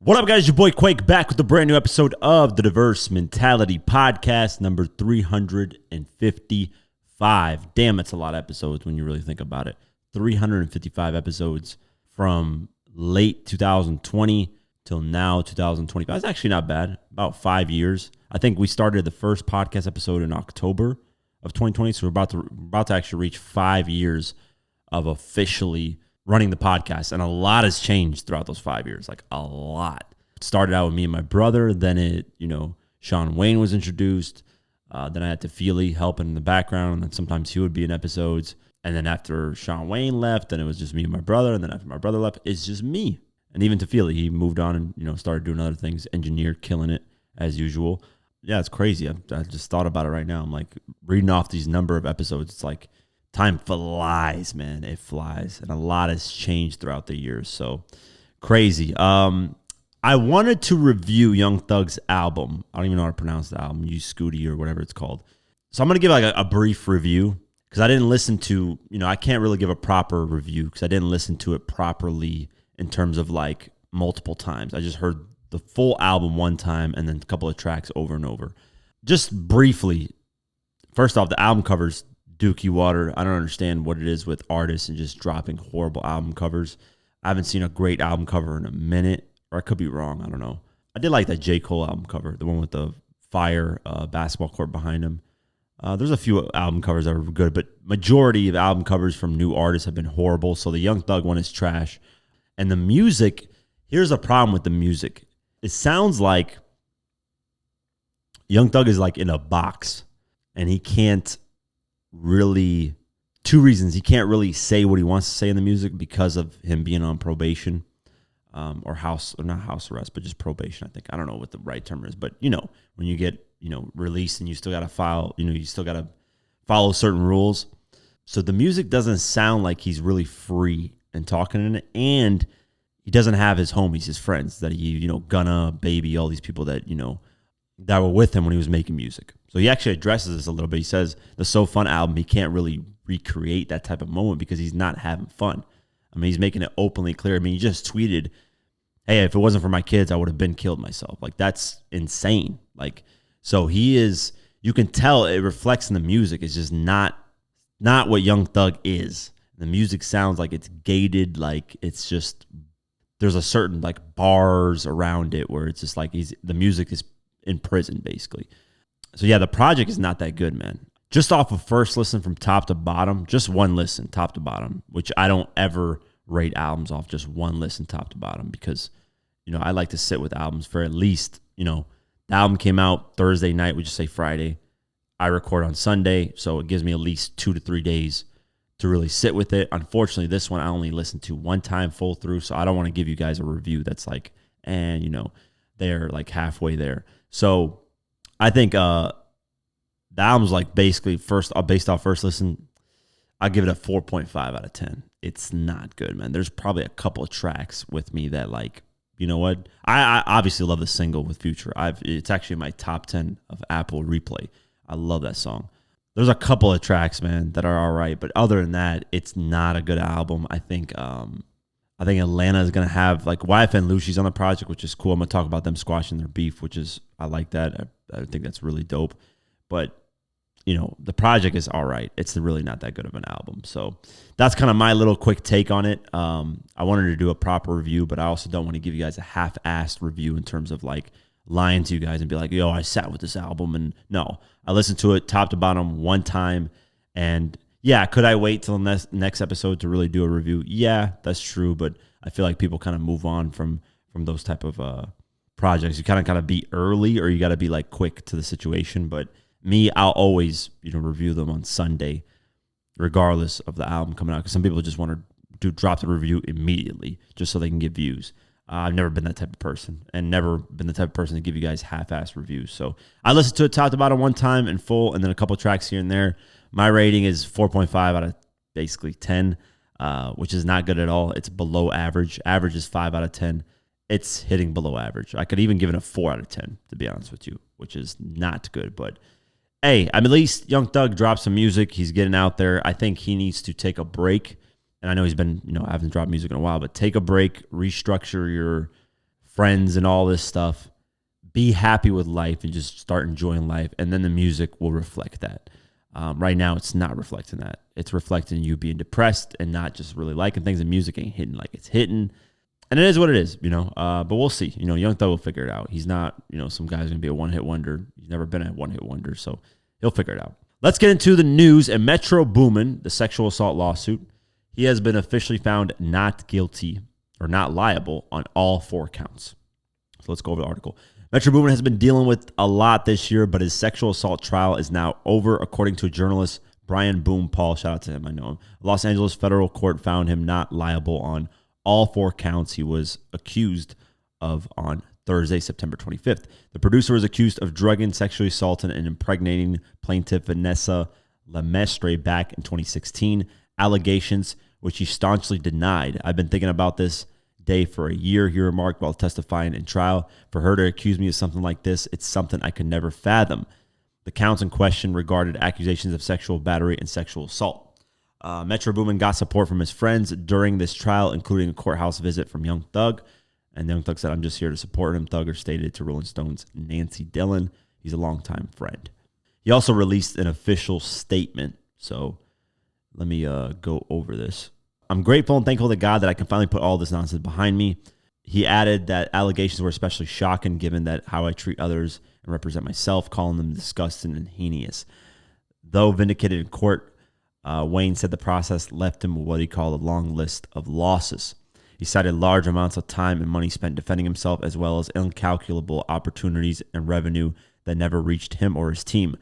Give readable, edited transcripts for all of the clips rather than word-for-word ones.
What up, guys? Your boy Quake back with a brand new episode of the Diverse Mentality Podcast, number 355. Damn, it's a lot of episodes when you really think about it. 355 episodes from late 2020 till now, 2025. It's actually not bad. About 5 years. I think we started the first podcast episode in October of 2020, so we're about to actually reach 5 years of officially running the podcast, and a lot has changed throughout those 5 years, like a lot. It started out with me and my brother, then Sean Wayne was introduced, then I had Tefili helping in the background, and then sometimes he would be in episodes, and then after Sean Wayne left, then it was just me and my brother, and then after my brother left, it's just me. And even Tefili, he moved on and started doing other things, engineered, killing it as usual. Yeah, it's crazy. I just thought about it right now. I'm like reading off these number of episodes. It's like time flies, man. It flies. And a lot has changed throughout the years. So crazy. I wanted to review Young Thug's album. I don't even know how to pronounce the album. Use Scooty or whatever it's called. So I'm going to give like a brief review because I didn't listen to, I can't really give a proper review because I didn't listen to it properly in terms of like multiple times. I just heard the full album one time and then a couple of tracks over and over. Just briefly, first off, the album covers Dookie Water. I don't understand what it is with artists and just dropping horrible album covers. I haven't seen a great album cover in a minute, or I could be wrong. I don't know. I did like that J. Cole album cover, the one with the fire basketball court behind him. There's a few album covers that were good, but majority of album covers from new artists have been horrible. So the Young Thug one is trash. And the music, here's a problem with the music. It sounds like Young Thug is like in a box and he can't really, two reasons. He can't really say what he wants to say in the music because of him being on probation or not house arrest, but just probation, I think. I don't know what the right term is, but when you get, released and you still got to file, you still got to follow certain rules. So the music doesn't sound like he's really free and talking in it. And he doesn't have his homies, his friends that he, Gunna, Baby, all these people that, that were with him when he was making music. So he actually addresses this a little bit. He says the So Fun album, he can't really recreate that type of moment because he's not having fun. I mean, he's making it openly clear. I mean, he just tweeted, hey, if it wasn't for my kids, I would have been killed myself. Like, that's insane. Like, so he is, you can tell it reflects in the music. It's just not what Young Thug is. The music sounds like it's gated, like it's just, there's a certain like bars around it where it's just like the music is in prison basically. So yeah, the project is not that good, man. Just off of first listen from top to bottom, just one listen top to bottom, which I don't ever rate albums off just one listen top to bottom because, I like to sit with albums for at least, the album came out Thursday night, we just say Friday. I record on Sunday, so it gives me at least 2 to 3 days to really sit with it. Unfortunately, this one I only listened to one time full through, so I don't want to give you guys a review that's like, they're like halfway there. So I think the album's like basically based off first listen, I'll give it a 4.5 out of 10. It's not good, man. There's probably a couple of tracks with me that like, you know what? I obviously love the single with Future. It's actually my top 10 of Apple Replay. I love that song. There's a couple of tracks, man, that are all right, but other than that, it's not a good album. I think Atlanta is gonna have like YFN Lucci's on the project, which is cool. I'm gonna talk about them squashing their beef, which is I like that. I think that's really dope. But the project is all right. It's really not that good of an album. So that's kind of my little quick take on it. I wanted to do a proper review, but I also don't want to give you guys a half-assed review in terms of like lying to you guys and be like, yo, I sat with this album. And no, I listened to it top to bottom one time. And yeah, could I wait till the next episode to really do a review? Yeah, that's true. But I feel like people kind of move on from those type of projects. You kind of be early or you got to be like quick to the situation. But me, I'll always, review them on Sunday, regardless of the album coming out. Because some people just want to drop the review immediately just so they can get views. I've never been that type of person and never been the type of person to give you guys half-assed reviews. So I listened to it top to bottom one time in full and then a couple tracks here and there. My rating is 4.5 out of basically 10, which is not good at all. It's below average. Average is 5 out of 10. It's hitting below average. I could even give it a 4 out of 10, to be honest with you, which is not good. But hey, at least Young Thug dropped some music. He's getting out there. I think he needs to take a break. And I know he's been, hasn't dropped music in a while, but take a break, restructure your friends and all this stuff. Be happy with life and just start enjoying life. And then the music will reflect that. Right now, it's not reflecting that. It's reflecting you being depressed and not just really liking things. The music ain't hitting like it's hitting. And it is what it is, but we'll see. Young Thug will figure it out. He's not, some guy's going to be a one-hit wonder. He's never been a one-hit wonder, so he'll figure it out. Let's get into the news. And Metro Boomin, the sexual assault lawsuit, he has been officially found not guilty or not liable on all 4 counts. So let's go over the article. Metro Boomin has been dealing with a lot this year, but his sexual assault trial is now over, according to journalist Brian Boom Paul. Shout out to him, I know him. A Los Angeles federal court found him not liable on all 4 counts he was accused of on Thursday, September 25th. The producer was accused of drugging, sexually assaulting, and impregnating plaintiff Vanessa Lemestre back in 2016, allegations which he staunchly denied. I've been thinking about this day for a year, he remarked while testifying in trial. For her to accuse me of something like this, it's something I could never fathom. The counts in question regarded accusations of sexual battery and sexual assault. Metro Boomin got support from his friends during this trial, including a courthouse visit from Young Thug. And Young Thug said, "I'm just here to support him." Thugger stated to Rolling Stone's Nancy Dillon, he's a longtime friend. He also released an official statement. So let me go over this. "I'm grateful and thankful to God that I can finally put all this nonsense behind me." He added that allegations were especially shocking given that how I treat others and represent myself, calling them disgusting and heinous. Though vindicated in court, Wayne said the process left him with what he called a long list of losses. He cited large amounts of time and money spent defending himself, as well as incalculable opportunities and revenue that never reached him or his team.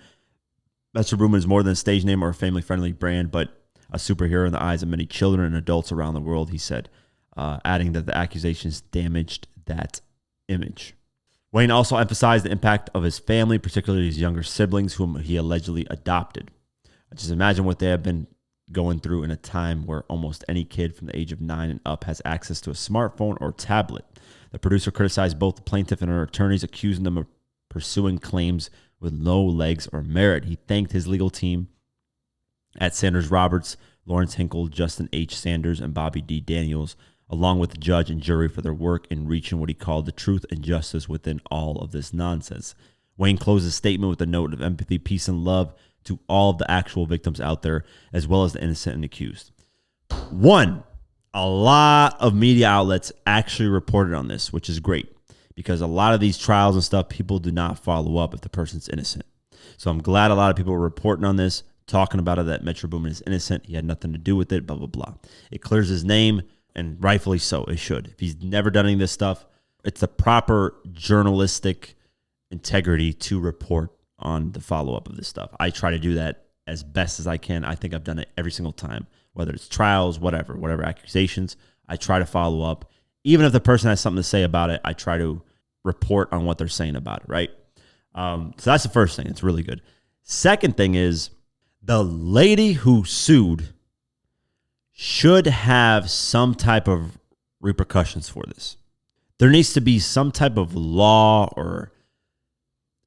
Metro Boomin is more than a stage name or a family-friendly brand, but a superhero in the eyes of many children and adults around the world, he said, adding that the accusations damaged that image. Wayne also emphasized the impact of his family, particularly his younger siblings, whom he allegedly adopted. Just imagine what they have been going through in a time where almost any kid from the age of 9 and up has access to a smartphone or tablet. The producer criticized both the plaintiff and her attorneys, accusing them of pursuing claims with no legs or merit. He thanked his legal team at Sanders Roberts, Lawrence Hinkle, Justin H. Sanders, and Bobby D. Daniels, along with the judge and jury for their work in reaching what he called the truth and justice within all of this nonsense. Wayne closed his statement with a note of empathy, peace, and love to all of the actual victims out there, as well as the innocent and accused. One, a lot of media outlets actually reported on this, which is great, because a lot of these trials and stuff, people do not follow up if the person's innocent. So I'm glad a lot of people were reporting on this, talking about it, that Metro Boomin is innocent. He had nothing to do with it, blah, blah, blah. It clears his name, and rightfully so. It should. If he's never done any of this stuff, it's the proper journalistic integrity to report on the follow-up of this stuff. I try to do that as best as I can. I think I've done it every single time, whether it's trials, whatever accusations. I try to follow up. Even if the person has something to say about it, I try to report on what they're saying about it, right? So that's the first thing. It's really good. Second thing is the lady who sued should have some type of repercussions for this. There needs to be some type of law or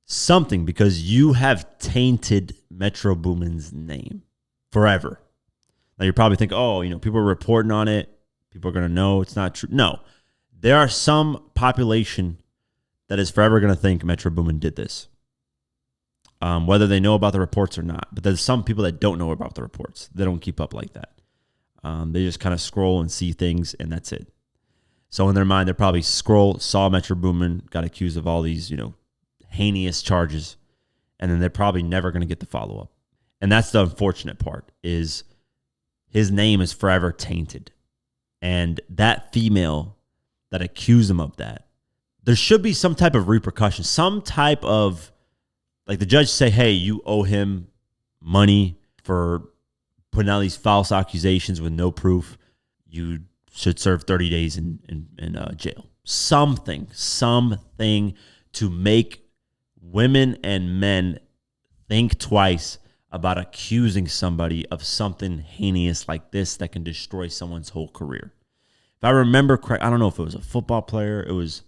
something, because you have tainted Metro Boomin's name forever. Now you're probably thinking, people are reporting on it. People are going to know it's not true. No, there are some population that is forever going to think Metro Boomin did this, whether they know about the reports or not. But there's some people that don't know about the reports. They don't keep up like that. They just kind of scroll and see things, and that's it. So in their mind, they probably saw Metro Boomin, got accused of all these, heinous charges, and then they're probably never going to get the follow-up. And that's the unfortunate part, is his name is forever tainted. And that female that accused him of that, there should be some type of repercussion, some type of, like the judge say, hey, you owe him money for putting out these false accusations with no proof. You should serve 30 days in jail. Something to make women and men think twice about accusing somebody of something heinous like this that can destroy someone's whole career. If I remember correct, I don't know if it was a football player. It was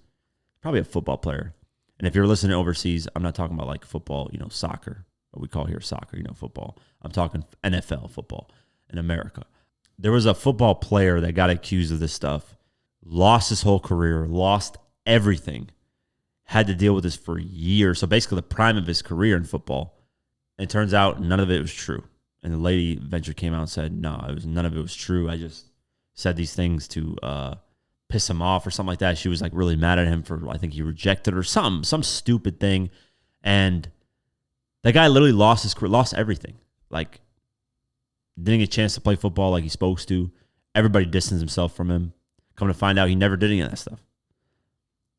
probably a football player. And if you're listening overseas, I'm not talking about like football, soccer, what we call here soccer, football. I'm talking NFL football in America. There was a football player that got accused of this stuff, lost his whole career, lost everything, had to deal with this for years. So basically the prime of his career in football. And it turns out none of it was true. And the lady eventually came out and said, no, none of it was true. I just said these things to piss him off or something like that. She was like really mad at him for, I think he rejected her, some stupid thing. And that guy literally lost his career, lost everything. Like, didn't get a chance to play football like he's supposed to. Everybody distanced himself from him. Come to find out, he never did any of that stuff.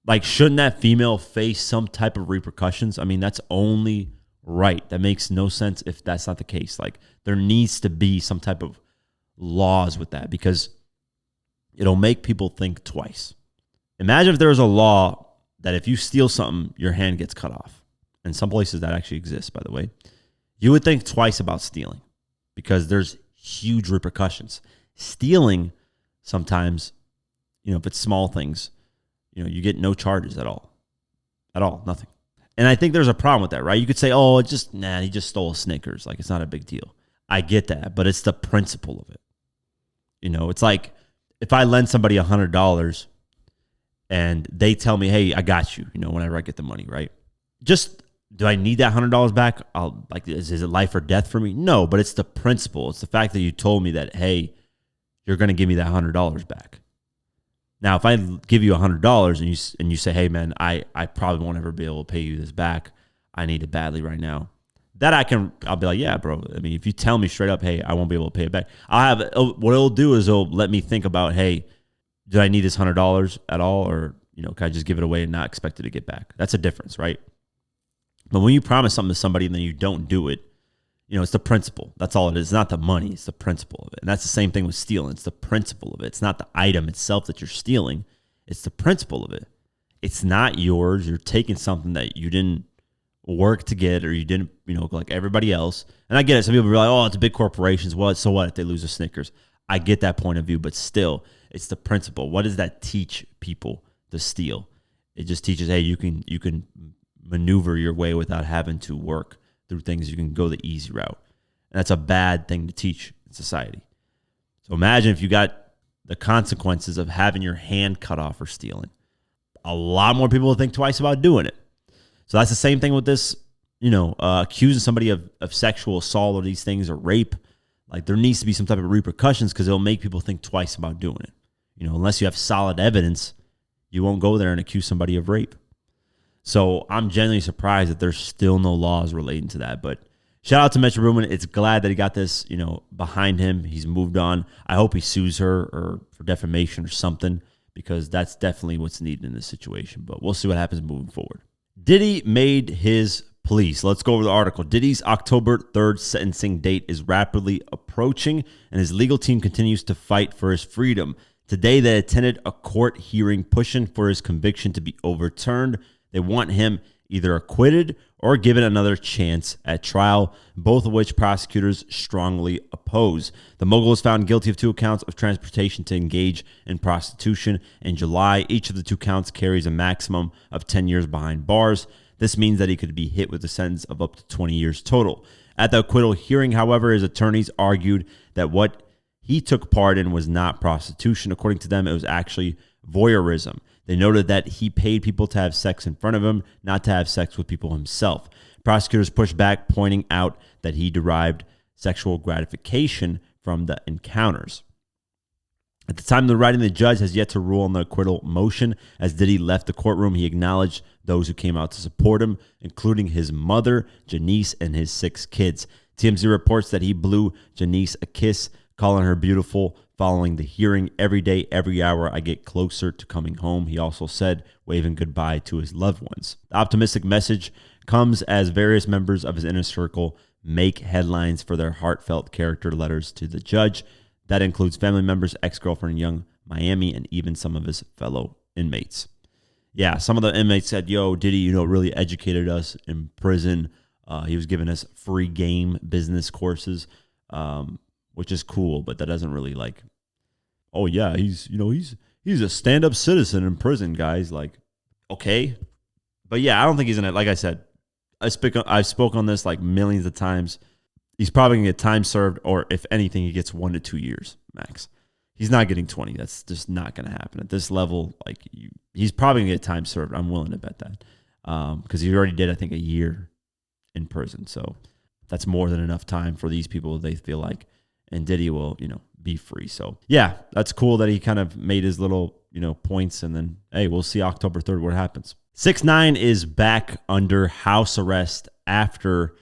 Like, shouldn't that female face some type of repercussions? I mean, that's only right. That makes no sense if that's not the case. Like, there needs to be some type of laws with that because it'll make people think twice. Imagine if there was a law that if you steal something, your hand gets cut off. And some places that actually exists, by the way. You would think twice about stealing because there's huge repercussions. Stealing, sometimes, if it's small things, you get no charges at all. At all, nothing. And I think there's a problem with that, right? You could say, oh, he just stole a Snickers. Like, it's not a big deal. I get that, but it's the principle of it. It's like if I lend somebody $100 and they tell me, hey, I got you, whenever I get the money, right? Do I need that $100 back? Is it life or death for me? No, but it's the principle. It's the fact that you told me that, hey, you're going to give me that $100 back. Now, if I give you $100 and you say, hey, man, I probably won't ever be able to pay you this back. I need it badly right now. I'll be like, yeah, bro. I mean, if you tell me straight up, hey, I won't be able to pay it back. What it'll do is it'll let me think about, hey, did I need this $100 at all? Or, can I just give it away and not expect it to get back? That's a difference, right? But when you promise something to somebody and then you don't do it, it's the principle. That's all it is. It's not the money. It's the principle of it. And that's the same thing with stealing. It's the principle of it. It's not the item itself that you're stealing. It's the principle of it. It's not yours. You're taking something that you didn't work to get or you didn't, like everybody else. And I get it. Some people be like, oh, it's big corporations. Well, so what if they lose a Snickers? I get that point of view, but still, it's the principle. What does that teach people to steal? It just teaches, hey, you can maneuver your way without having to work through things. You can go the easy route. And that's a bad thing to teach in society. So imagine if you got the consequences of having your hand cut off for stealing. A lot more people will think twice about doing it. So that's the same thing with this, accusing somebody of sexual assault or these things or rape. Like, there needs to be some type of repercussions because it'll make people think twice about doing it. Unless you have solid evidence, you won't go there and accuse somebody of rape. So I'm genuinely surprised that there's still no laws relating to that. But shout out to Metro Boomin. It's glad that he got this, behind him. He's moved on. I hope he sues her or for defamation or something because that's definitely what's needed in this situation. But we'll see what happens moving forward. Diddy made his plea. So let's go over the article. Diddy's October 3rd sentencing date is rapidly approaching, and his legal team continues to fight for his freedom. Today, they attended a court hearing pushing for his conviction to be overturned. They want him either acquitted or given another chance at trial, both of which prosecutors strongly oppose. The mogul was found guilty of 2 counts of transportation to engage in prostitution in July. Each of the 2 counts carries a maximum of 10 years behind bars. This means that he could be hit with a sentence of up to 20 years total. At the acquittal hearing, however, his attorneys argued that what he took part in was not prostitution. According to them, it was actually voyeurism. They noted that he paid people to have sex in front of him, not to have sex with people himself. Prosecutors pushed back, pointing out that he derived sexual gratification from the encounters. At the time of the writing, the judge has yet to rule on the acquittal motion. As Diddy left the courtroom, he acknowledged those who came out to support him, including his mother, Janice, and his 6 kids. TMZ reports that he blew Janice a kiss, calling her beautiful. Following the hearing, every day, every hour, I get closer to coming home, he also said, waving goodbye to his loved ones. The optimistic message comes as various members of his inner circle make headlines for their heartfelt character letters to the judge. That includes family members, ex-girlfriend in Young Miami, and even some of his fellow inmates. Yeah, some of the inmates said, yo, Diddy, really educated us in prison. He was giving us free game business courses. Which is cool, but that doesn't really oh yeah, he's a stand-up citizen in prison, guys. Like, okay. But yeah, I don't think he's in it. Like I said, I've spoken on this millions of times. He's probably gonna get time served, or if anything, he gets 1 to 2 years max. He's not getting 20. That's just not going to happen at this level. Like he's probably going to get time served. I'm willing to bet that because he already did, I think, a year in prison. So that's more than enough time for these people. They feel like, and Diddy will, be free. So yeah, that's cool that he kind of made his little, points, and then hey, we'll see October 3rd what happens. 6ix9ine is back under house arrest after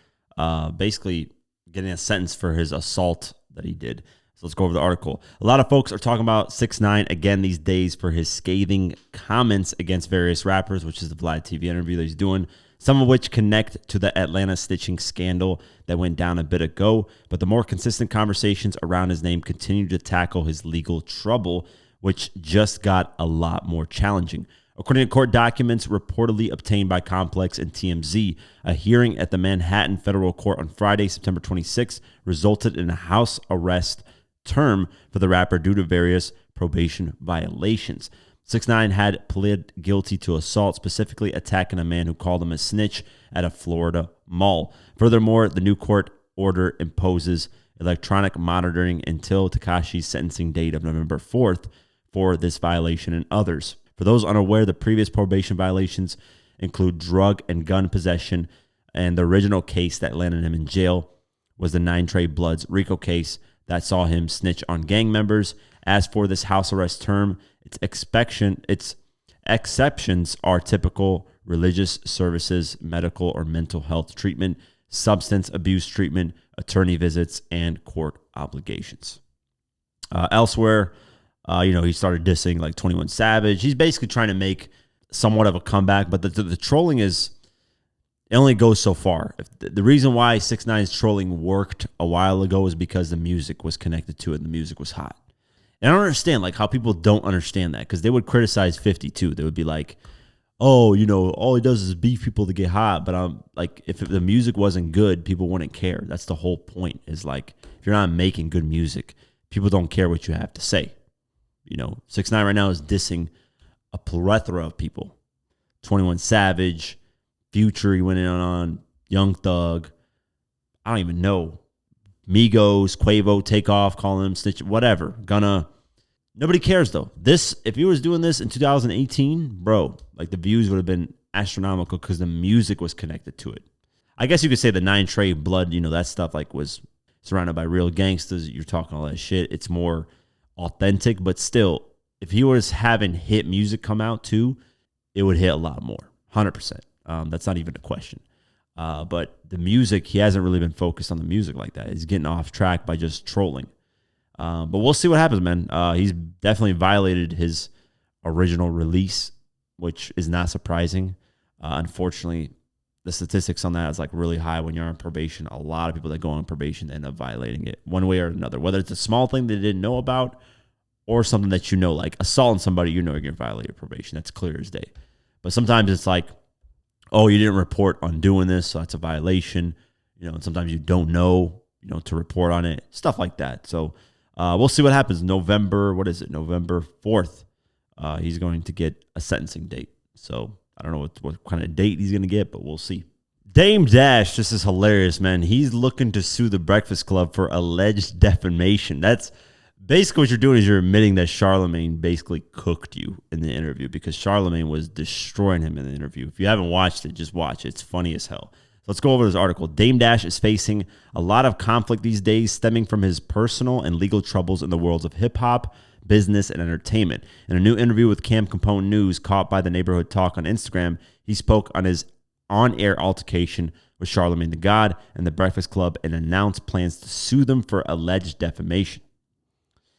basically getting a sentence for his assault that he did. So let's go over the article. A lot of folks are talking about 6ix9ine again these days for his scathing comments against various rappers, which is the Vlad TV interview that he's doing, some of which connect to the Atlanta stitching scandal that went down a bit ago. But the more consistent conversations around his name continue to tackle his legal trouble, which just got a lot more challenging. According to court documents reportedly obtained by Complex and TMZ, a hearing at the Manhattan Federal Court on Friday, September 26, resulted in a house arrest term for the rapper due to various probation violations. 6ix9ine had pled guilty to assault, specifically attacking a man who called him a snitch at a Florida mall. Furthermore, the new court order imposes electronic monitoring until Tekashi's sentencing date of November 4th for this violation and others. For those unaware, the previous probation violations include drug and gun possession, and the original case that landed him in jail was the 9 Trey Bloods RICO case that saw him snitch on gang members. As for this house arrest term, its exceptions are typical religious services, medical or mental health treatment, substance abuse treatment, attorney visits, and court obligations. Elsewhere, he started dissing like 21 Savage. He's basically trying to make somewhat of a comeback, but the trolling it only goes so far. The reason why 6ix9ine's trolling worked a while ago is because the music was connected to it and the music was hot. And I don't understand like how people don't understand that, because they would criticize 50 too. They would be like, oh, all he does is beef people to get hot. But like, if the music wasn't good, people wouldn't care. That's the whole point, is like, if you're not making good music, people don't care what you have to say. 6ix9ine right now is dissing a plethora of people. 21 Savage, Future, he went in on Young Thug. I don't even know. Migos, Quavo, Takeoff, calling him snitch, whatever. Nobody cares though. If he was doing this in 2018, bro, like the views would have been astronomical because the music was connected to it. I guess you could say the 9 Trey Blood, that stuff like was surrounded by real gangsters. You're talking all that shit. It's more authentic, but still, if he was having hit music come out too, it would hit a lot more. 100%. That's not even a question. But the music, he hasn't really been focused on the music like that. He's getting off track by just trolling. But we'll see what happens, man. He's definitely violated his original release, which is not surprising. Unfortunately, the statistics on that is like really high when you're on probation. A lot of people that go on probation end up violating it one way or another, whether it's a small thing they didn't know about or something that like assaulting somebody, you're going to violate your probation. That's clear as day. But sometimes it's like, oh, you didn't report on doing this, so that's a violation. And sometimes you don't know, to report on it, stuff like that. So we'll see what happens. November 4th, he's going to get a sentencing date. So I don't know what kind of date he's going to get, but we'll see. Dame Dash, this is hilarious, man. He's looking to sue the Breakfast Club for alleged defamation. That's basically what you're doing, is you're admitting that Charlemagne basically cooked you in the interview, because Charlemagne was destroying him in the interview. If you haven't watched it, just watch it. It's funny as hell. So let's go over this article. Dame Dash is facing a lot of conflict these days, stemming from his personal and legal troubles in the worlds of hip-hop, business, and entertainment. In a new interview with Cam Capone News, caught by the Neighborhood Talk on Instagram, he spoke on his on-air altercation with Charlemagne the God and the Breakfast Club and announced plans to sue them for alleged defamation.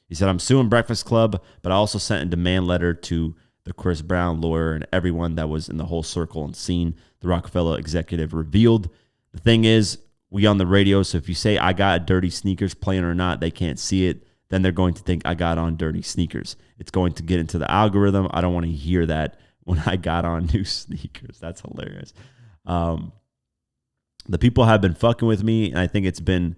He said, "I'm suing Breakfast Club, but I also sent a demand letter to the Chris Brown lawyer and everyone that was in the whole circle and scene," the Rockefeller executive revealed. "The thing is, we on the radio, so if you say I got dirty sneakers playing or not, they can't see it. Then they're going to think I got on dirty sneakers. It's going to get into the algorithm. I don't want to hear that when I got on new sneakers." That's hilarious. The people have been fucking with me, and I think it's been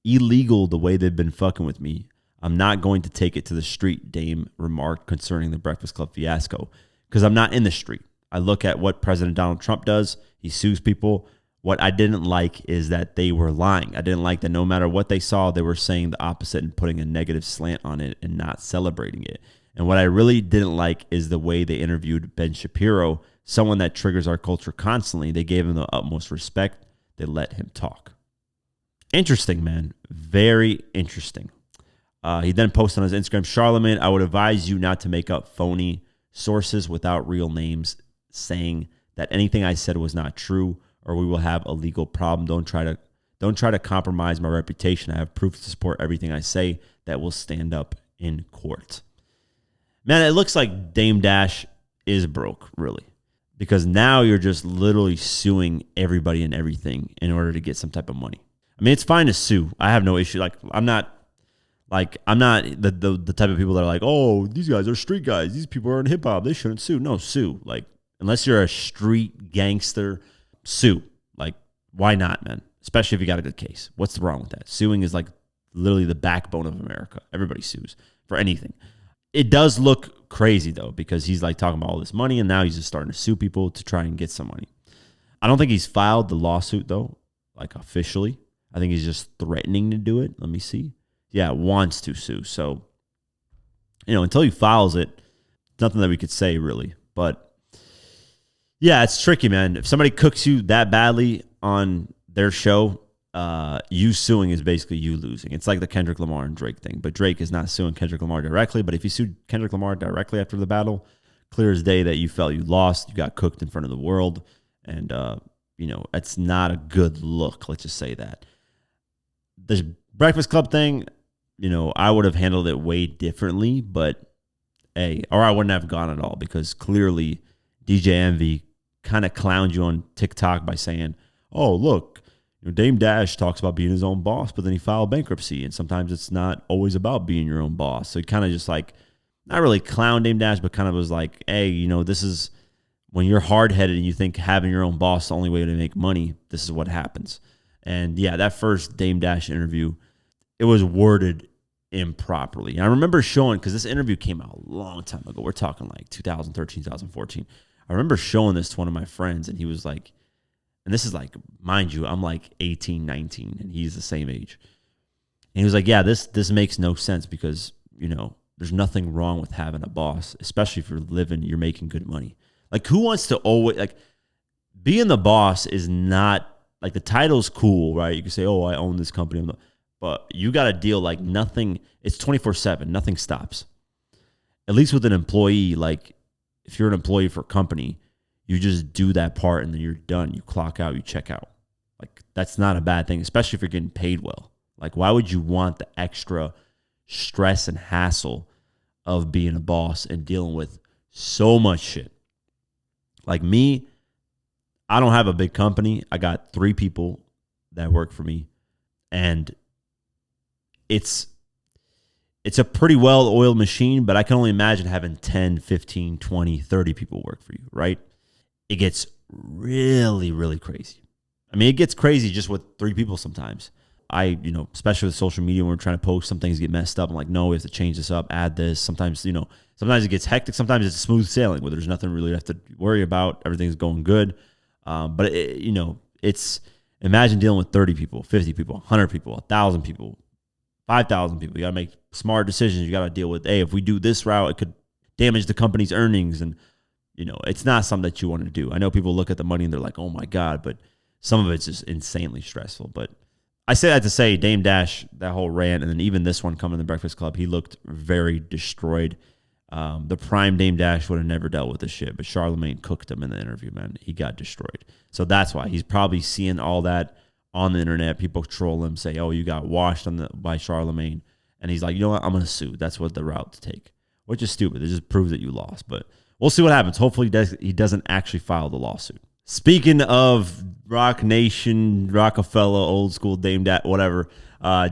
illegal the way they've been fucking with me. I'm not going to take it to the street, Dame remarked concerning the Breakfast Club fiasco, because I'm not in the street. I look at what President Donald Trump does. He sues people. What I didn't like is that they were lying. I didn't like that no matter what they saw, they were saying the opposite and putting a negative slant on it and not celebrating it. And what I really didn't like is the way they interviewed Ben Shapiro, someone that triggers our culture constantly. They gave him the utmost respect. They let him talk. Interesting, man. Very interesting. He then posted on his Instagram, Charlamagne, I would advise you not to make up phony sources without real names saying that anything I said was not true, or we will have a legal problem. Don't try to compromise my reputation. I have proof to support everything I say that will stand up in court. Man, it looks like Dame Dash is broke, really, because now you're just literally suing everybody and everything in order to get some type of money. I mean, it's fine to sue. I have no issue. I'm not the type of people that are like, oh, these guys are street guys. These people are in hip hop. They shouldn't sue. No, sue. Like, unless you're a street gangster, sue. Like, why not, man? Especially if you got a good case. What's wrong with that? Suing is like literally the backbone of America. Everybody sues for anything. It does look crazy, though, because he's like talking about all this money, and now he's just starting to sue people to try and get some money. I don't think he's filed the lawsuit, though, like officially. I think he's just threatening to do it. Let me see. Yeah, wants to sue. So, until he files it, nothing that we could say, really. But, yeah, it's tricky, man. If somebody cooks you that badly on their show, you suing is basically you losing. It's like the Kendrick Lamar and Drake thing. But Drake is not suing Kendrick Lamar directly. But if you sued Kendrick Lamar directly after the battle, clear as day that you felt you lost. You got cooked in front of the world. And, it's not a good look. Let's just say that. The Breakfast Club thing, I would have handled it way differently. But, or I wouldn't have gone at all, because clearly DJ Envy kind of clowned you on TikTok by saying, oh, look, Dame Dash talks about being his own boss, but then he filed bankruptcy. And sometimes it's not always about being your own boss. So he kind of just like, not really clown Dame Dash, but kind of was like, hey, this is when you're hard-headed and you think having your own boss is the only way to make money, this is what happens. And yeah, that first Dame Dash interview, it was worded improperly. And I remember showing, because this interview came out a long time ago. We're talking like 2013, 2014. I remember showing this to one of my friends, and he was like, and this is like, mind you, I'm like 18, 19, and he's the same age. And he was like, yeah, this makes no sense, because, there's nothing wrong with having a boss, especially if you're making good money. Like, who wants to always, like, being the boss is not, like, the title's cool, right? You can say, oh, I own this company. But you got to deal, like, nothing, it's 24/7, nothing stops. At least with an employee, like, if you're an employee for a company, you just do that part and then you're done. You clock out, you check out. Like, that's not a bad thing, especially if you're getting paid well. Like, why would you want the extra stress and hassle of being a boss and dealing with so much shit? Like me, I don't have a big company. I got 3 people that work for me, and it's a pretty well-oiled machine, but I can only imagine having 10, 15, 20, 30 people work for you, right? It gets really, really crazy. I mean, it gets crazy just with 3 people sometimes. Especially with social media, when we're trying to post, some things get messed up. I'm like, no, we have to change this up, add this. Sometimes it gets hectic. Sometimes it's smooth sailing where there's nothing really to have to worry about. Everything's going good. But it's, imagine dealing with 30 people, 50 people, 100 people, 1,000 people, 5,000 people. You got to make smart decisions. You got to deal with, hey, if we do this route, it could damage the company's earnings. And, it's not something that you want to do. I know people look at the money and they're like, oh my God, but some of it's just insanely stressful. But I say that to say Dame Dash, that whole rant, and then even this one coming to the Breakfast Club, he looked very destroyed. The prime Dame Dash would have never dealt with this shit, but Charlamagne cooked him in the interview, man. He got destroyed. So that's why he's probably seeing all that on the internet. People troll him, say, oh, you got washed by Charlamagne. And he's like, you know what? I'm going to sue. That's what the route to take, which is stupid. It just proves that you lost. But we'll see what happens. Hopefully he doesn't actually file the lawsuit. Speaking of Rock Nation, Rockefeller, old school Dame Dash, whatever,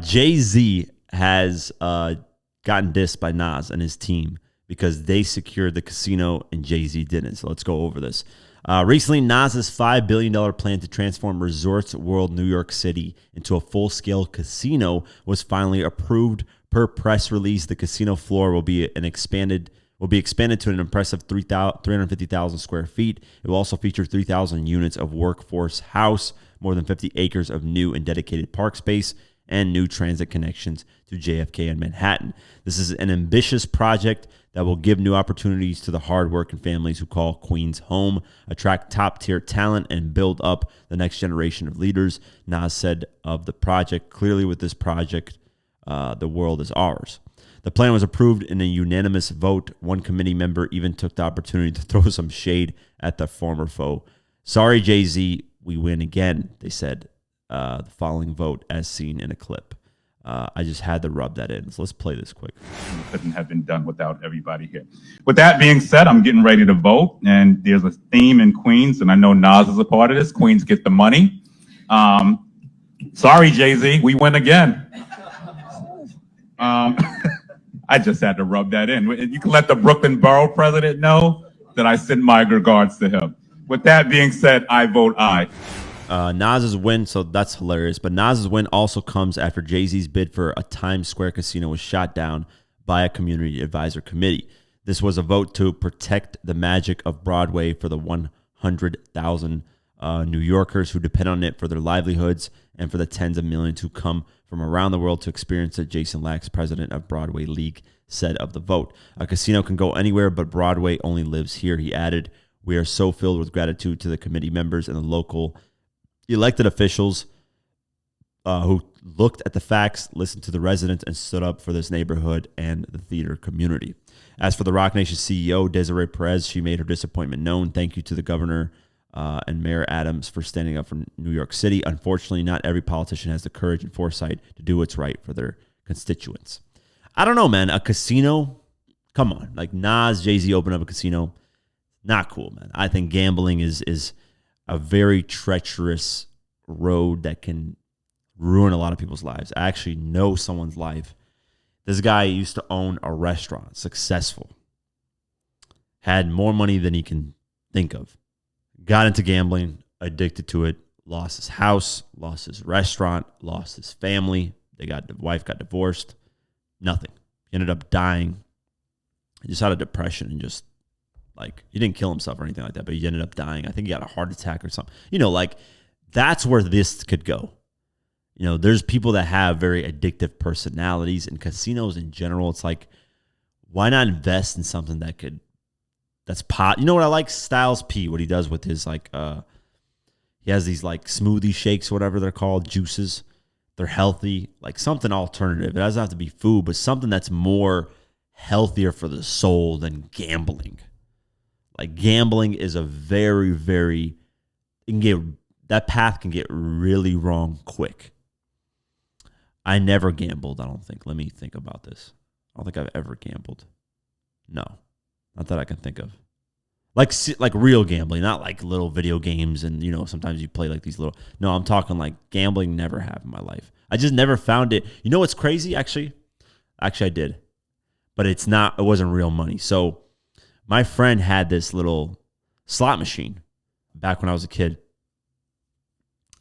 Jay-Z has gotten dissed by Nas and his team because they secured the casino and Jay-Z didn't. So let's go over this. Recently, Nas's $5 billion plan to transform Resorts World New York City into a full-scale casino was finally approved. Per press release, the casino floor will be expanded to an impressive 350,000 square feet. It will also feature 3,000 units of workforce house, more than 50 acres of new and dedicated park space, and new transit connections to JFK and Manhattan. This is an ambitious project that will give new opportunities to the hardworking families who call Queens home, attract top-tier talent, and build up the next generation of leaders. Nas said of the project, clearly with this project, the world is ours. The plan was approved in a unanimous vote. One committee member even took the opportunity to throw some shade at the former foe. Sorry, Jay-Z, we win again, they said. The following vote as seen in a clip. I just had to rub that in. So let's play this quick. It couldn't have been done without everybody here. With that being said, I'm getting ready to vote, and there's a theme in Queens, and I know Nas is a part of this. Queens get the money. Sorry, Jay-Z, we win again. I just had to rub that in. You can let the Brooklyn Borough president know that I send my regards to him. With that being said, I vote aye. Nas's win, so that's hilarious. But Nas's win also comes after Jay-Z's bid for a Times Square casino was shot down by a community advisor committee. This was a vote to protect the magic of Broadway for the 100,000 New Yorkers who depend on it for their livelihoods and for the tens of millions who come from around the world to experience it. Jason Lax, president of Broadway League, said of the vote. A casino can go anywhere, but Broadway only lives here, he added. We are so filled with gratitude to the committee members and the local elected officials who looked at the facts, listened to the residents, and stood up for this neighborhood and the theater community. As for the Roc Nation CEO, Desiree Perez, she made her disappointment known. Thank you to the governor and Mayor Adams for standing up for New York City. Unfortunately, not every politician has the courage and foresight to do what's right for their constituents. I don't know, man. A casino? Come on. Like Nas, Jay-Z opened up a casino. Not cool, man. I think gambling is a very treacherous road that can ruin a lot of people's lives. I actually know someone's life. This guy used to own a restaurant, successful, had more money than he can think of, got into gambling, addicted to it, lost his house, lost his restaurant, lost his family. The wife got divorced, nothing. He ended up dying. He just had a depression and just he didn't kill himself or anything like that, but he ended up dying. I think he got a heart attack or something. That's where this could go. There's people that have very addictive personalities, and casinos in general, it's like, why not invest in something that's pot? You know what I like? Styles P, what he does with his, he has these smoothie shakes, whatever they're called, juices. They're healthy, something alternative. It doesn't have to be food, but something that's more healthier for the soul than gambling. Gambling is a very, very, that path can get really wrong quick. I never gambled, I don't think. Let me think about this. I don't think I've ever gambled. No, not that I can think of. Like real gambling, not like little video games and, sometimes you play these little. No, I'm talking gambling never have in my life. I just never found it. You know what's crazy, actually? Actually, I did. But it wasn't real money. So my friend had this little slot machine back when I was a kid.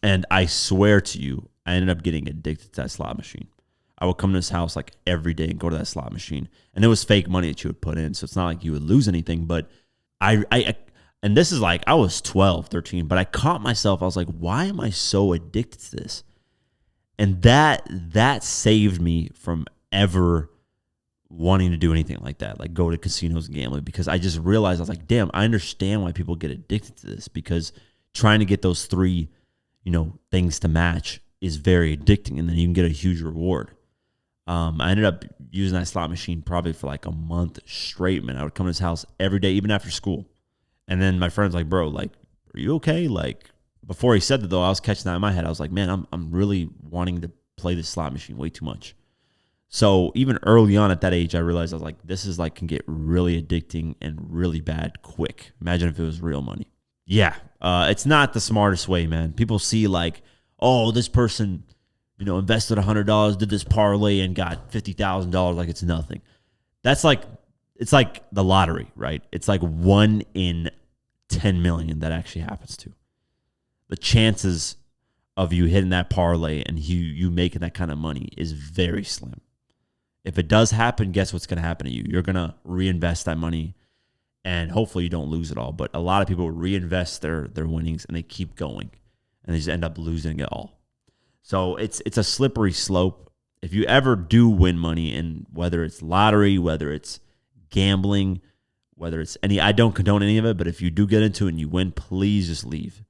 And I swear to you, I ended up getting addicted to that slot machine. I would come to his house every day and go to that slot machine. And it was fake money that you would put in. So it's not like you would lose anything. But and this is I was 12, 13, but I caught myself. I was like, why am I so addicted to this? And that saved me from ever wanting to do anything like that, go to casinos and gambling, because I just realized, I was like, damn, I understand why people get addicted to this, because trying to get those three, things to match is very addicting, and then you can get a huge reward. I ended up using that slot machine probably for a month straight, man. I would come to his house every day, even after school. And then my friend's like, bro, are you okay? Before he said that, though, I was catching that in my head. I was like, man, I'm really wanting to play this slot machine way too much. So even early on at that age, I realized I was like, this is can get really addicting and really bad quick. Imagine if it was real money. Yeah, it's not the smartest way, man. People see oh, this person, invested $100, did this parlay and got $50,000 like it's nothing. That's it's like the lottery, right? It's 1 in 10 million that actually happens to. The chances of you hitting that parlay and you making that kind of money is very slim. If it does happen, guess what's going to happen to you? You're going to reinvest that money, and hopefully you don't lose it all. But a lot of people reinvest their winnings, and they keep going. and they just end up losing it all. So it's a slippery slope. If you ever do win money, and whether it's lottery, whether it's gambling, whether it's I don't condone any of it, but if you do get into it and you win, please just leave.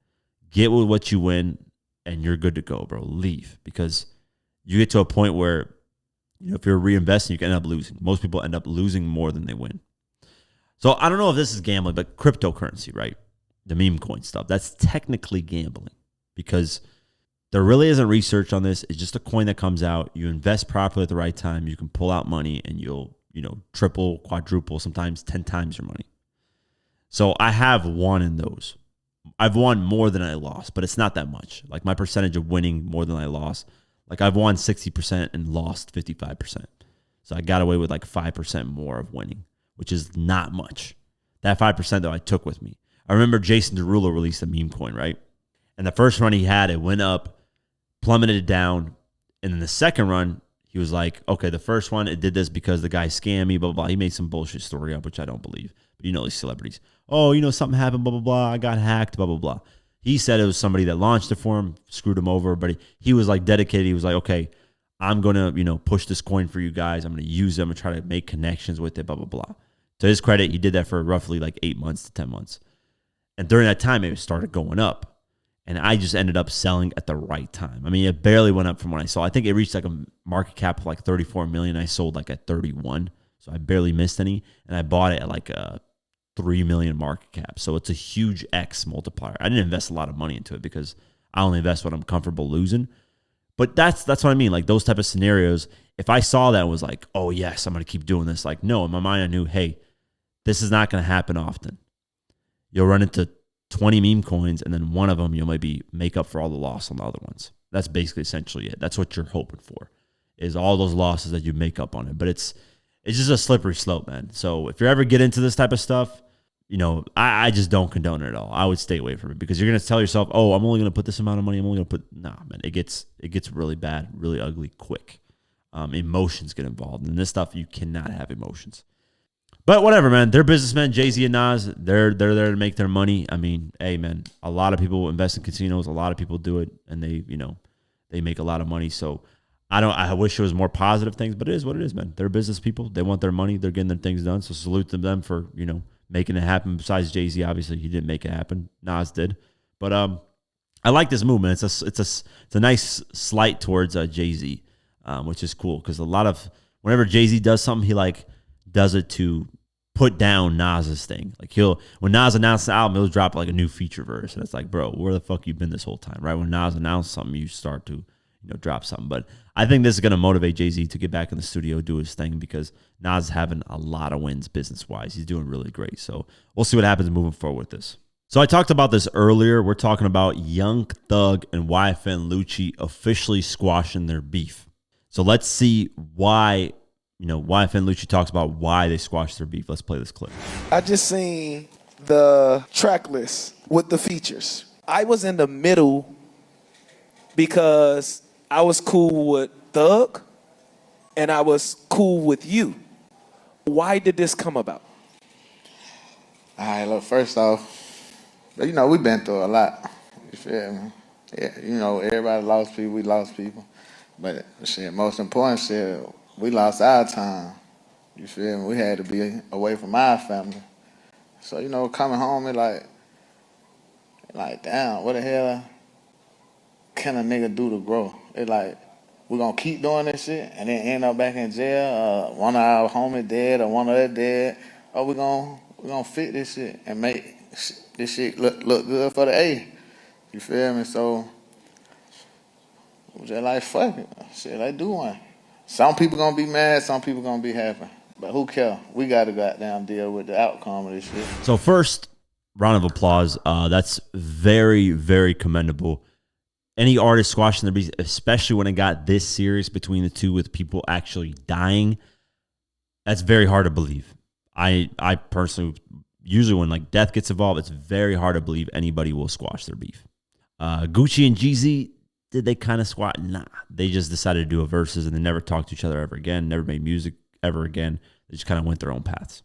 Get with what you win, and you're good to go, bro. Leave, because you get to a point where, if you're reinvesting, you can end up losing. Most people end up losing more than they win. So I don't know if this is gambling, but cryptocurrency, right? The meme coin stuff, that's technically gambling, because there really isn't research on this. It's just a coin that comes out. You invest properly at the right time, you can pull out money, and you'll, triple, quadruple, sometimes 10 times your money. So I have won in those. I've won more than I lost, but it's not that much. Like, my percentage of winning more than I lost, like, I've won 60% and lost 55%. So I got away with like 5% more of winning, which is not much. That 5% though, I took with me. I remember Jason Derulo released a meme coin, right? And the first run he had, it went up, plummeted down. And then the second run, he was like, okay, the first one, it did this because the guy scammed me, blah, blah, blah. He made some bullshit story up, which I don't believe. But these celebrities. Oh, something happened, blah, blah, blah. I got hacked, blah, blah, blah. He said it was somebody that launched it for him, screwed him over. But he was like dedicated. He was like, okay, I'm going to, push this coin for you guys. I'm going to use them and try to make connections with it, blah, blah, blah. To his credit, he did that for roughly like 8 months to 10 months. And during that time, it started going up. And I just ended up selling at the right time. I mean, it barely went up from when I saw. I think it reached like a market cap of like 34 million. I sold like at 31. So I barely missed any. And I bought it at like a 3 million market cap. So it's a huge X multiplier. I didn't invest a lot of money into it because I only invest when I'm comfortable losing. But that's what I mean. Like, those type of scenarios, if I saw that and was like, oh yes, I'm going to keep doing this. Like, no, in my mind, I knew, hey, this is not going to happen often. You'll run into 20 meme coins, and then one of them you'll maybe make up for all the loss on the other ones. That's basically essentially it. That's what you're hoping for, is all those losses that you make up on it. But it's just a slippery slope, man. So if you ever get into this type of stuff, I just don't condone it at all. I would stay away from it, because you're going to tell yourself, oh, I'm only going to put this amount of money. I'm only going to put, nah, man, it gets really bad, really ugly quick. Emotions get involved. And this stuff, you cannot have emotions. But whatever, man. They're businessmen, Jay-Z and Nas. They're there to make their money. I mean, hey, man, a lot of people invest in casinos. A lot of people do it, and they make a lot of money. So I wish it was more positive things, but it is what it is, man. They're business people. They want their money. They're getting their things done. So salute to them for, making it happen. Besides Jay-Z, obviously, he didn't make it happen. Nas did. But I like this movement. It's a nice slight towards Jay-Z, which is cool, because whenever Jay-Z does something, he does it to put down Nas's thing. Like, when Nas announced the album, he'll drop like a new feature verse, and it's like, bro, where the fuck you been this whole time, right? When Nas announced something, you start to drop something. But I think this is going to motivate Jay-Z to get back in the studio, do his thing, because Nas is having a lot of wins business-wise. He's doing really great. So we'll see what happens moving forward with this. So I talked about this earlier. We're talking about Young Thug and YFN Lucci officially squashing their beef. So let's see why, YFN Lucci talks about why they squashed their beef. Let's play this clip. I just seen the track list with the features. I was in the middle because I was cool with Thug and I was cool with you. Why did this come about? All right, look, first off, we've been through a lot. You feel me? Yeah, everybody lost people, we lost people. But shit, most important shit, we lost our time. You feel me? We had to be away from our family. So, coming home, it like, damn, what the hell can a nigga do to grow? It like, we're going to keep doing this shit and then end up back in jail. One of our homies dead or one of them dead. Or we're gonna fit this shit and make this shit look good for the A. You feel me? So, we just like, fuck it. Shit, let's do one. Some people gonna be mad, some people gonna be happy. But who cares? We gotta goddamn deal with the outcome of this shit. So first, round of applause. That's very, very commendable. Any artist squashing their beef, especially when it got this serious between the two with people actually dying, that's very hard to believe. I personally, usually when like death gets involved, it's very hard to believe anybody will squash their beef. Gucci and Jeezy, did they kind of squat? Nah. They just decided to do a verses and they never talked to each other ever again, never made music ever again. They just kind of went their own paths.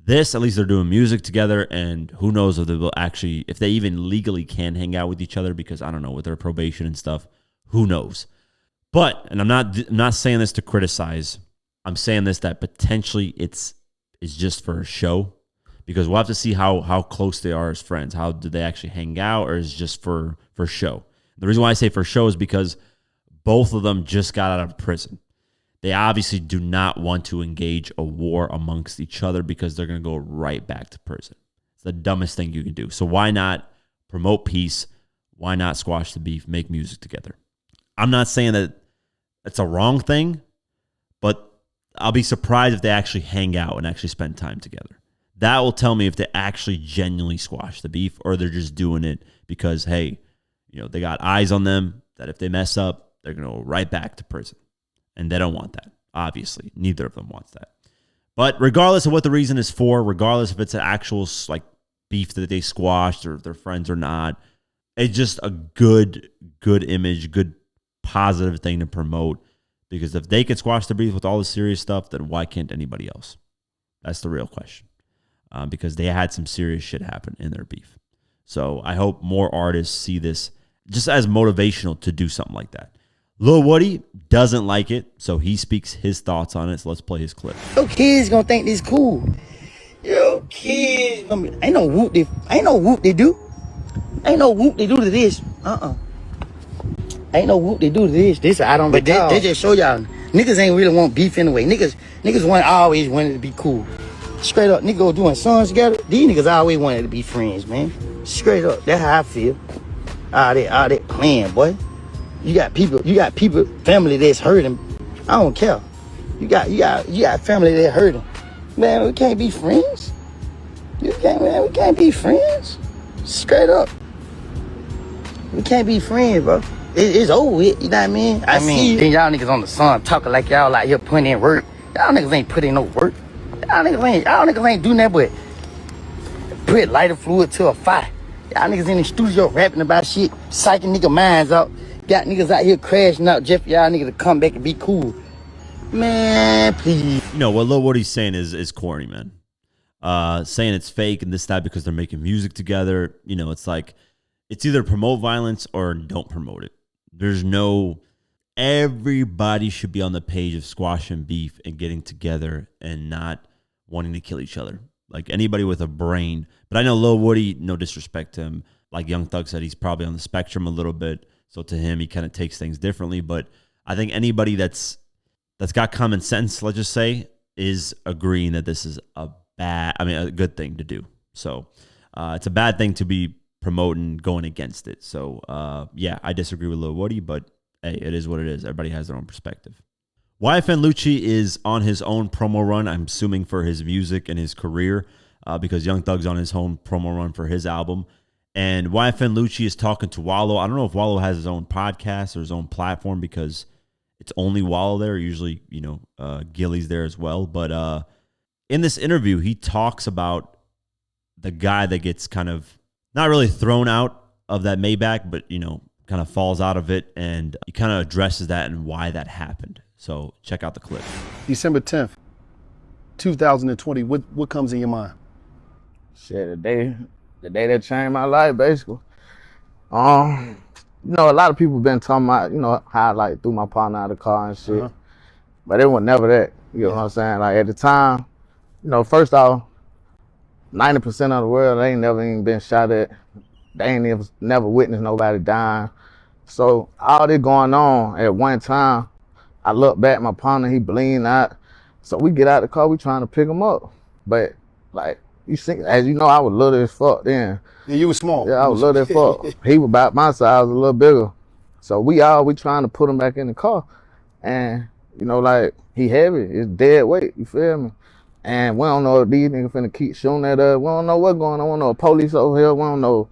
This, at least they're doing music together, and who knows if they will actually, if they even legally can hang out with each other, because I don't know, with their probation and stuff, who knows. But, and I'm not saying this to criticize, I'm saying this that potentially it's just for a show, because we'll have to see how close they are as friends. How do they actually hang out, or is it just for show? The reason why I say for show is because both of them just got out of prison. They obviously do not want to engage a war amongst each other because they're going to go right back to prison. It's the dumbest thing you can do. So why not promote peace? Why not squash the beef, make music together? I'm not saying that it's a wrong thing, but I'll be surprised if they actually hang out and actually spend time together. That will tell me if they actually genuinely squash the beef, or they're just doing it because, hey, they got eyes on them that if they mess up, they're going to go right back to prison. And they don't want that. Obviously, neither of them wants that. But regardless of what the reason is for, regardless if it's an actual beef that they squashed or they're friends or not, it's just a good image, good positive thing to promote. Because if they can squash the beef with all the serious stuff, then why can't anybody else? That's the real question. Because they had some serious shit happen in their beef. So I hope more artists see this just as motivational to do something like that. Lil Woody doesn't like it, so he speaks his thoughts on it. So let's play his clip. Your kids gonna think this cool. Your kids ain't no whoop they do. Ain't no whoop they do to this. Ain't no whoop they do to this. This I don't. But they just show y'all niggas ain't really want beef anyway. Niggas always wanted to be cool. Straight up, niggas doing songs together. These niggas always wanted to be friends, man. Straight up, that's how I feel. All that playing, boy. You got people, family that's hurting. I don't care. You got family that hurting. Man, we can't be friends. We can't be friends. Straight up. We can't be friends, bro. It's over with, you know what I mean? I mean, then y'all niggas on the sun talking like y'all out here putting in work. Y'all niggas ain't putting in no work. Y'all niggas ain't doing that but put lighter fluid to a fire. Y'all niggas in the studio rapping about shit, psyching nigga minds out. Got niggas out here crashing out just for y'all niggas to come back and be cool. Man, please. What Lil Woody's saying is corny, man. Saying it's fake and this, that, because they're making music together. It's like, it's either promote violence or don't promote it. Everybody should be on the page of squashing beef and getting together and not wanting to kill each other. Like anybody with a brain. But I know Lil Woody, no disrespect to him, like Young Thug said, he's probably on the spectrum a little bit. So to him, he kind of takes things differently. But I think anybody that's got common sense, let's just say, is agreeing that this is a good thing to do. So it's a bad thing to be promoting, going against it. So yeah, I disagree with Lil Woody, but hey, it is what it is. Everybody has their own perspective. YFN Lucci is on his own promo run, I'm assuming for his music and his career, because Young Thug's on his own promo run for his album. And YFN Lucci is talking to Wallow. I don't know if Wallow has his own podcast or his own platform because it's only Wallow there. Usually, Gilly's there as well. But in this interview, he talks about the guy that gets kind of not really thrown out of that Maybach, but, kind of falls out of it. And he kind of addresses that and why that happened. So check out the clip. December 10th, 2020, what comes in your mind? Shit, the day that changed my life, basically. A lot of people been talking about, how I threw my partner out of the car and shit. But it was never that. You know what I'm saying? Like at the time, first off, 90% of the world, they ain't never even been shot at. They ain't never witnessed nobody dying. So all this going on at one time, I look back, my partner, he bleeding out. So we get out the car, we trying to pick him up. But you see, as you know, I was little as fuck then. Yeah, you was small. Yeah, I was little as fuck. He was about my size, a little bigger. So we trying to put him back in the car. And, he heavy, it's dead weight, you feel me? And we don't know if these niggas finna keep shooting at us. We don't know what's going on. We don't know police over here. We don't know.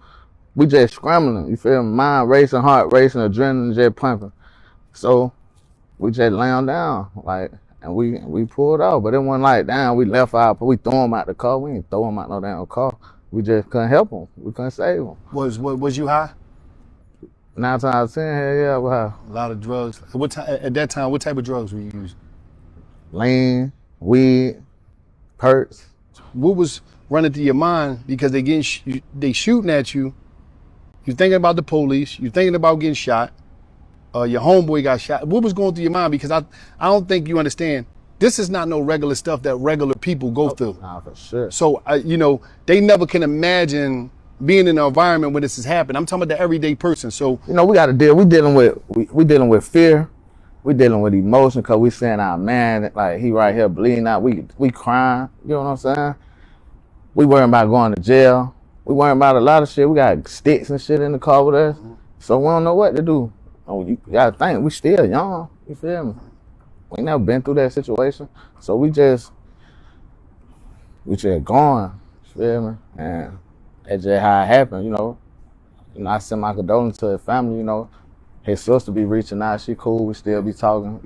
We just scrambling, you feel me? Mind racing, heart racing, adrenaline just pumping. So we just lay him down, and we pulled off. But it wasn't damn, we left out, we threw him out the car. We didn't throw him out no damn car. We just couldn't help him. We couldn't save him. Was you high? 9 times out of 10, hell yeah, I was high. A lot of drugs. At that time, what type of drugs were you using? Lean, weed, perks, What was running through your mind because they shooting at you? You're thinking about the police. You're thinking about getting shot. Your homeboy got shot. What was going through your mind? Because I don't think you understand. This is not no regular stuff that regular people go through. Nah, for sure. So, they never can imagine being in an environment where this has happened. I'm talking about the everyday person. So, We got to deal. We dealing with fear. We dealing with emotion because we saying, man, like he right here bleeding out. We crying. You know what I'm saying? We worrying about going to jail. We worrying about a lot of shit. We got sticks and shit in the car with us. So we don't know what to do. Oh, you gotta think, we still young. You feel me? We never been through that situation. So we just going. You feel me? And that's just how it happened, I send my condolences to his family, His sister be reaching out, she cool, we still be talking,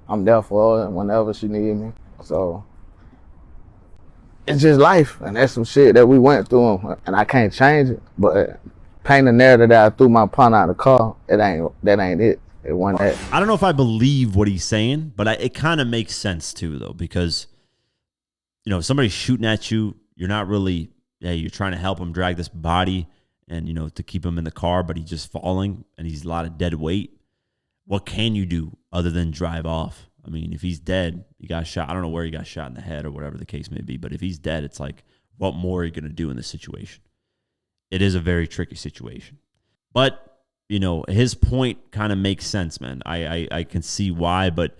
I'm there for her whenever she need me. So it's just life, and that's some shit that we went through, and I can't change it. But paint the narrative that I threw my pun out of the car, that ain't it. It wasn't that. I don't know if I believe what he's saying, but it kind of makes sense too, though, because if somebody's shooting at you, you're not really, you're trying to help him drag this body and, to keep him in the car, but he's just falling and he's a lot of dead weight. What can you do other than drive off? I mean, if he's dead, he got shot. I don't know where he got shot in the head or whatever the case may be, but if he's dead, it's like, what more are you going to do in this situation? It is a very tricky situation. But, his point kind of makes sense, man. I can see why, but,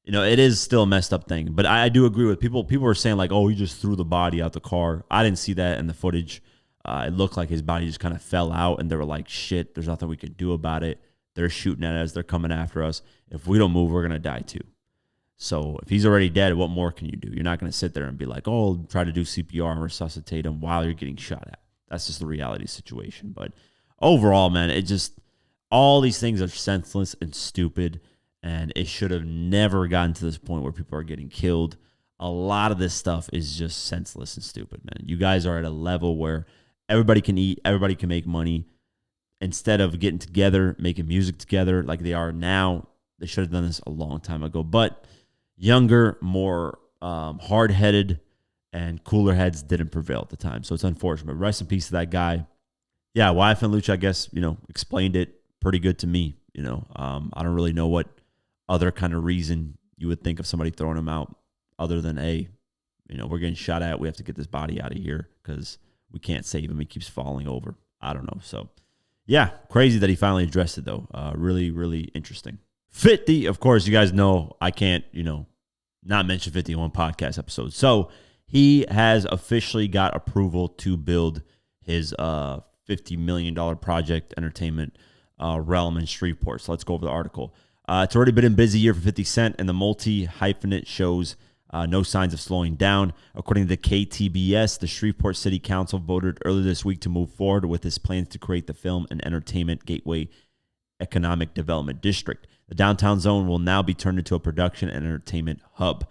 it is still a messed up thing. But I do agree with people. People are saying like, oh, he just threw the body out the car. I didn't see that in the footage. It looked like his body just kind of fell out, and they were like, shit, there's nothing we can do about it. They're shooting at us. They're coming after us. If we don't move, we're going to die too. So if he's already dead, what more can you do? You're not going to sit there and be like, oh, try to do CPR and resuscitate him while you're getting shot at. That's just the reality situation. But overall, man, all these things are senseless and stupid, and it should have never gotten to this point where people are getting killed. A lot of this stuff is just senseless and stupid, man. You guys are at a level where everybody can eat, everybody can make money. Instead of getting together, making music together like they are now, they should have done this a long time ago. But younger, more hard-headed, and cooler heads didn't prevail at the time. So it's unfortunate. Rest in peace to that guy. Yeah, YFN Lucci, I guess, explained it pretty good to me. I don't really know what other kind of reason you would think of somebody throwing him out other than, hey, we're getting shot at. We have to get this body out of here because we can't save him. He keeps falling over. I don't know. So, yeah, crazy that he finally addressed it, though. Really, really interesting. 50, of course, you guys know I can't, not mention 50 in one podcast episode. So he has officially got approval to build his $50 million project entertainment realm in Shreveport. So let's go over the article. It's already been a busy year for 50 Cent, and the multi-hyphenate shows no signs of slowing down. According to KTBS, the Shreveport City Council voted earlier this week to move forward with its plans to create the Film and Entertainment Gateway Economic Development District. The downtown zone will now be turned into a production and entertainment hub.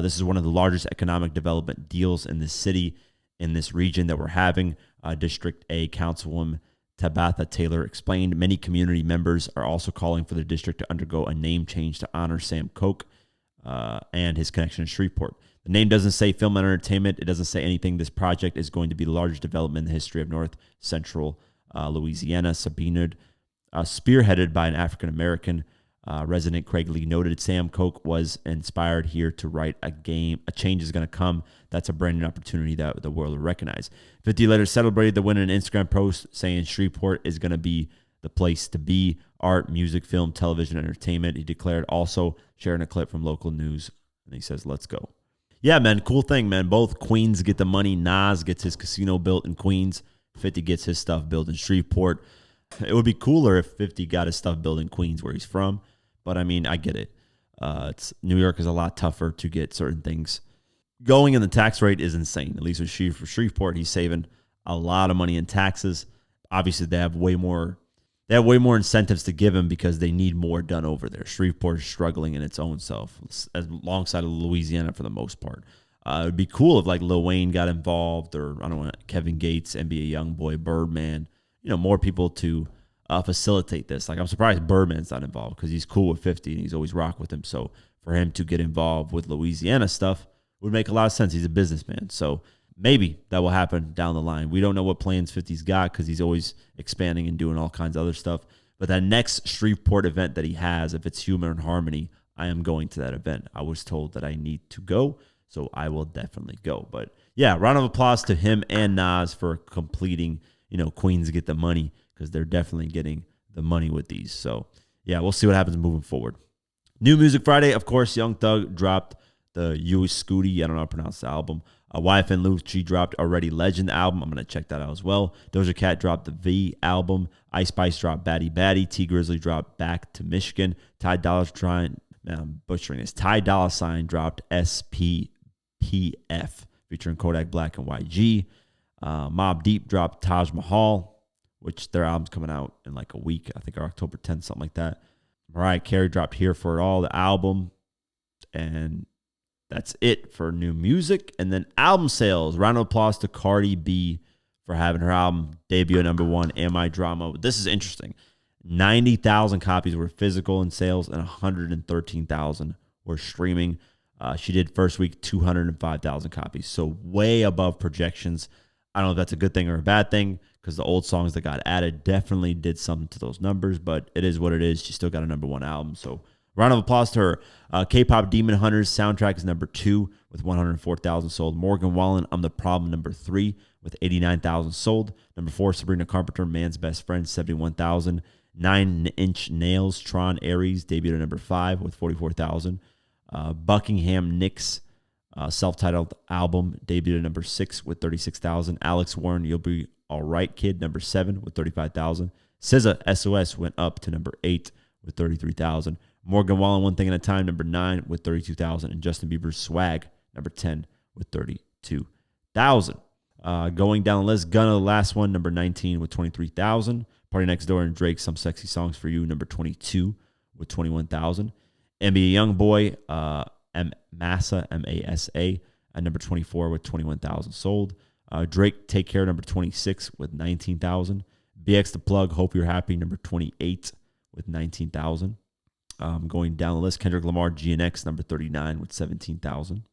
This is one of the largest economic development deals in the city, in this region that we're having. District A Councilwoman Tabitha Taylor explained many community members are also calling for the district to undergo a name change to honor Sam Cooke and his connection to Shreveport. The name doesn't say film and entertainment. It doesn't say anything. This project is going to be the largest development in the history of North Central Louisiana. Spearheaded by an African-American resident, Craig Lee noted Sam Cooke was inspired here to write a game. A change is going to come. That's a brand new opportunity that the world will recognize. 50 later celebrated the win in an Instagram post saying Shreveport is going to be the place to be. Art, music, film, television, entertainment. He declared, also sharing a clip from local news. And he says, let's go. Yeah, man, cool thing, man. Both Queens get the money. Nas gets his casino built in Queens. 50 gets his stuff built in Shreveport. It would be cooler if 50 got his stuff built in Queens where he's from. But, I mean, I get it. New York is a lot tougher to get certain things going, and the tax rate is insane. At least with Shreveport, he's saving a lot of money in taxes. Obviously, they have way more incentives to give him because they need more done over there. Shreveport is struggling in its own self, alongside of Louisiana for the most part. It would be cool if like Lil Wayne got involved, or I don't know, Kevin Gates, NBA YoungBoy, Birdman. More people to facilitate this. Like, I'm surprised Birdman's not involved because he's cool with 50 and he's always rock with him. So for him to get involved with Louisiana stuff would make a lot of sense. He's a businessman. So maybe that will happen down the line. We don't know what plans 50's got because he's always expanding and doing all kinds of other stuff. But that next Shreveport event that he has, if it's Humor and Harmony, I am going to that event. I was told that I need to go, so I will definitely go. But yeah, round of applause to him and Nas for completing, Queens Get the Money, because they're definitely getting the money with these. So yeah, we'll see what happens moving forward. New Music Friday, of course, Young Thug dropped the U.S. Scooty, I don't know how to pronounce the album. YFN Lucci dropped Already Legend album. I'm going to check that out as well. Doja Cat dropped the V album. Ice Spice dropped Batty Batty. T Grizzly dropped Back to Michigan. Ty Dolla Sign, I'm butchering this. Ty Dolla Sign dropped SPPF featuring Kodak Black and YG. Mobb Deep dropped Taj Mahal, which their album's coming out in like a week. I think October 10th, something like that. Mariah Carey dropped Here for It All, the album. And that's it for new music. And then album sales. Round of applause to Cardi B for having her album debut at #1, Am I Drama. This is interesting. 90,000 copies were physical in sales and 113,000 were streaming. She did first week 205,000 copies. So way above projections. I don't know if that's a good thing or a bad thing, because the old songs that got added definitely did something to those numbers, but it is what it is. She still got a #1 album. So round of applause to her. K-Pop Demon Hunters soundtrack is #2 with 104,000 sold. Morgan Wallen, I'm the Problem, #3 with 89,000 sold. #4, Sabrina Carpenter, Man's Best Friend, 71,000. 9 Inch Nails, Tron Ares debuted at #5 with 44,000. Buckingham Nicks self-titled album debuted at #6 with 36,000. Alex Warren, You'll Be Alright Kid, #7 with 35,000. SZA, SOS went up to #8 with 33,000. Morgan Wallen, One Thing at a Time, #9 with 32,000. And Justin Bieber's Swag, #10 with 32,000. Going down the list, Gunna, the last one, #19 with 23,000. Party Next Door and Drake, Some Sexy Songs for You, #22 with 21,000. NBA Youngboy, Massa, M-A-S-A, at #24 with 21,000 sold. Drake, Take Care, #26 with 19,000. BX The Plug, Hope You're Happy, #28 with 19,000. Going down the list, Kendrick Lamar, GNX, #39 with 17,000.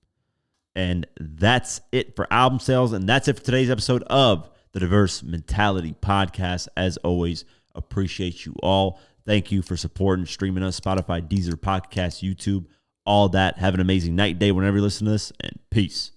And that's it for album sales. And that's it for today's episode of the Diverse Mentality Podcast. As always, appreciate you all. Thank you for supporting, streaming us, Spotify, Deezer, Podcast, YouTube, all that. Have an amazing night, day, whenever you listen to this, and peace.